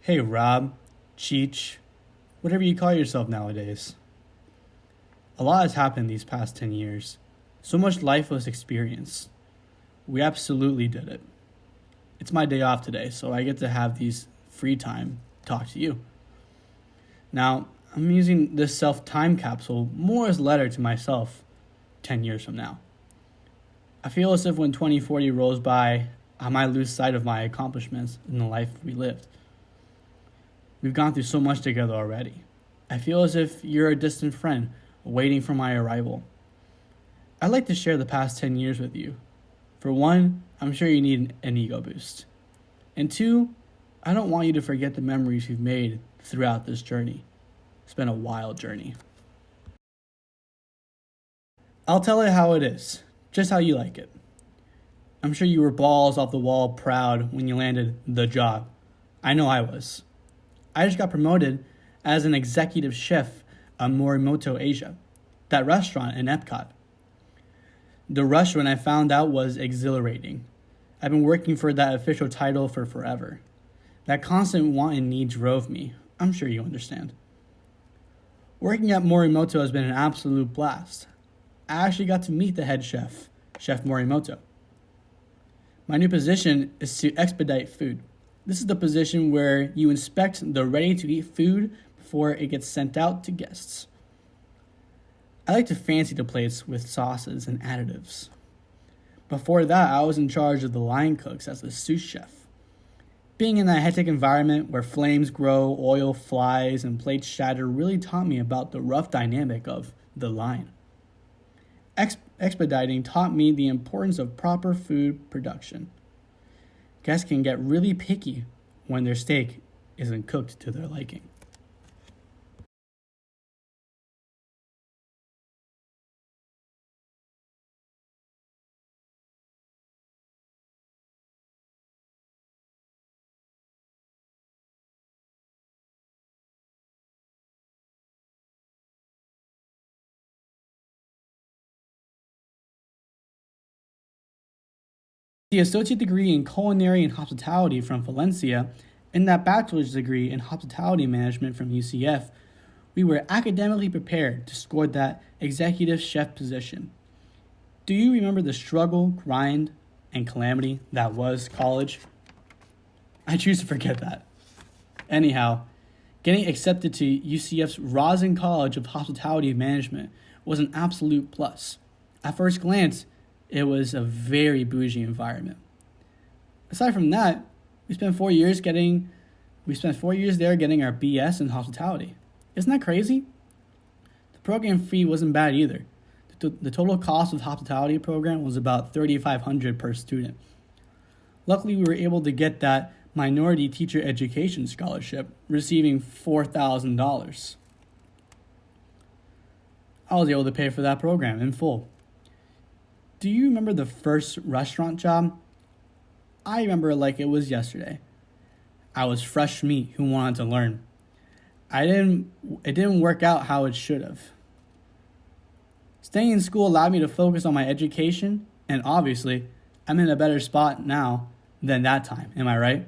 Hey Rob, Cheech, whatever you call yourself nowadays. A lot has happened these past 10 years. So much life was experienced. We absolutely did it. It's my day off today, so I get to have these free time talk to you. Now, I'm using this self time capsule more as a letter to myself 10 years from now. I feel as if when 2040 rolls by, I might lose sight of my accomplishments in the life we lived. We've gone through so much together already. I feel as if you're a distant friend waiting for my arrival. I'd like to share the past 10 years with you. For one, I'm sure you need an ego boost. And two, I don't want you to forget the memories you've made throughout this journey. It's been a wild journey. I'll tell it how it is, just how you like it. I'm sure you were balls off the wall proud when you landed the job. I know I was. I just got promoted as an executive chef at Morimoto Asia, that restaurant in Epcot. The rush when I found out was exhilarating. I've been working for that official title for forever. That constant want and need drove me. I'm sure you understand. Working at Morimoto has been an absolute blast. I actually got to meet the head chef, Chef Morimoto. My new position is to expedite food. This is the position where you inspect the ready-to-eat food before it gets sent out to guests. I like to fancy the plates with sauces and additives. Before that, I was in charge of the line cooks as a sous chef. Being in that hectic environment where flames grow, oil flies, and plates shatter really taught me about the rough dynamic of the line. Expediting taught me the importance of proper food production. Guests can get really picky when their steak isn't cooked to their liking. The associate degree in culinary and hospitality from Valencia and that bachelor's degree in hospitality management from UCF, we were academically prepared to score that executive chef position. Do you remember the struggle, grind, and calamity that was college? I choose to forget that. Anyhow, getting accepted to UCF's Rosin College of Hospitality Management was an absolute plus. At first glance, it was a very bougie environment. Aside from that, we spent 4 years there getting our BS in hospitality. Isn't that crazy? The program fee wasn't bad either. The total cost of the hospitality program was about $3,500 per student. Luckily, we were able to get that minority teacher education scholarship, receiving $4,000. I was able to pay for that program in full. Do you remember the first restaurant job? I remember it like it was yesterday. I was fresh meat who wanted to learn. It didn't work out how it should have. Staying in school allowed me to focus on my education, and obviously, I'm in a better spot now than that time, am I right?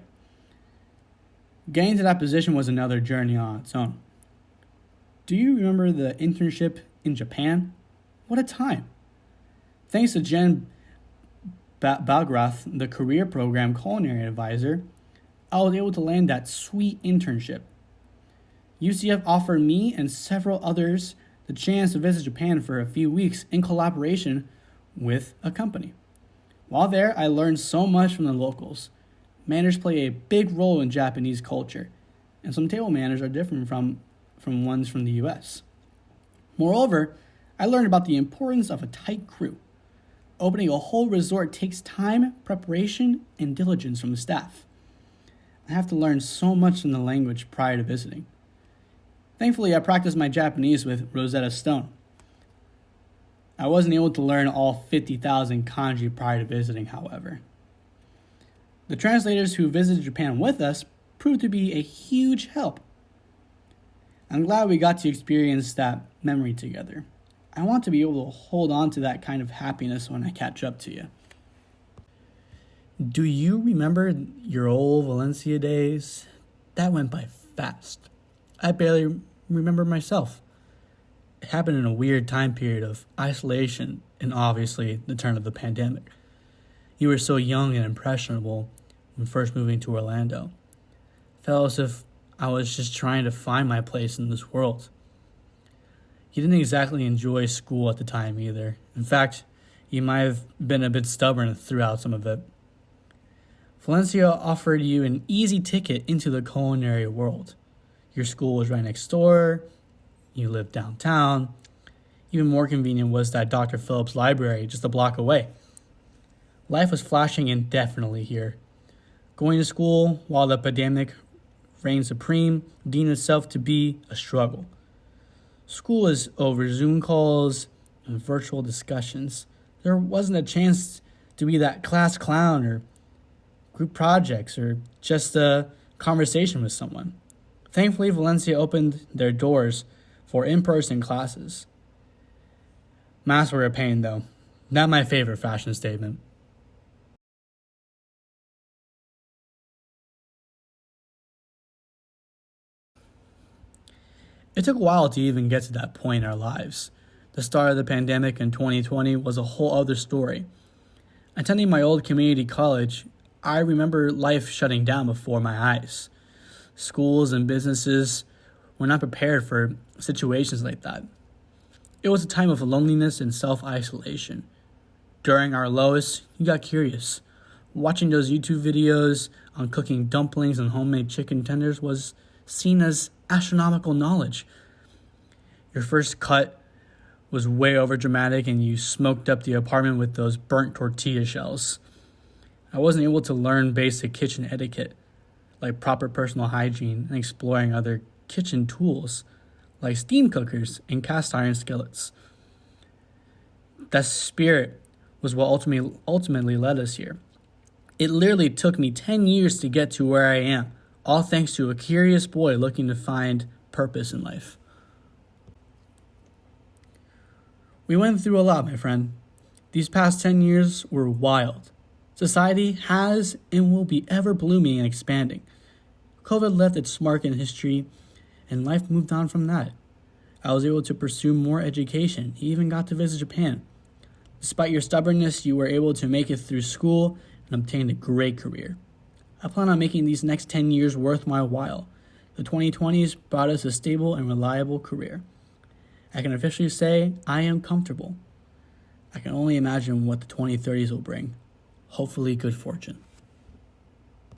Getting to that position was another journey on its own. Do you remember the internship in Japan? What a time! Thanks to Jen Balgrath, the career program culinary advisor, I was able to land that sweet internship. UCF offered me and several others the chance to visit Japan for a few weeks in collaboration with a company. While there, I learned so much from the locals. Manners play a big role in Japanese culture, and some table manners are different from ones from the US. Moreover, I learned about the importance of a tight crew. Opening a whole resort takes time, preparation, and diligence from the staff. I have to learn so much from the language prior to visiting. Thankfully, I practiced my Japanese with Rosetta Stone. I wasn't able to learn all 50,000 kanji prior to visiting, however. The translators who visited Japan with us proved to be a huge help. I'm glad we got to experience that memory together. I want to be able to hold on to that kind of happiness when I catch up to you. Do you remember your old Valencia days? That went by fast. I barely remember myself. It happened in a weird time period of isolation and obviously the turn of the pandemic. You were so young and impressionable when first moving to Orlando. Felt as if I was just trying to find my place in this world. You didn't exactly enjoy school at the time either. In fact, you might have been a bit stubborn throughout some of it. Valencia offered you an easy ticket into the culinary world. Your school was right next door. You lived downtown. Even more convenient was that Dr. Phillips Library just a block away. Life was flashing indefinitely here. Going to school while the pandemic reigned supreme deemed itself to be a struggle. School is over Zoom calls and virtual discussions. There wasn't a chance to be that class clown or group projects or just a conversation with someone. Thankfully, Valencia opened their doors for in-person classes. Masks were a pain, though. Not my favorite fashion statement. It took a while to even get to that point in our lives. The start of the pandemic in 2020 was a whole other story. Attending my old community college, I remember life shutting down before my eyes. Schools and businesses were not prepared for situations like that. It was a time of loneliness and self-isolation. During our lowest, you got curious. Watching those YouTube videos on cooking dumplings and homemade chicken tenders was seen as astronomical knowledge. Your first cut was way over dramatic and you smoked up the apartment with those burnt tortilla shells. I wasn't able to learn basic kitchen etiquette, like proper personal hygiene and exploring other kitchen tools, like steam cookers and cast iron skillets. That spirit was what ultimately led us here. It literally took me 10 years to get to where I am, all thanks to a curious boy looking to find purpose in life. We went through a lot, my friend. These past 10 years were wild. Society has and will be ever blooming and expanding. COVID left its mark in history, and life moved on from that. I was able to pursue more education, even got to visit Japan. Despite your stubbornness, you were able to make it through school and obtain a great career. I plan on making these next 10 years worth my while. The 2020s brought us a stable and reliable career. I can officially say I am comfortable. I can only imagine what the 2030s will bring. Hopefully good fortune.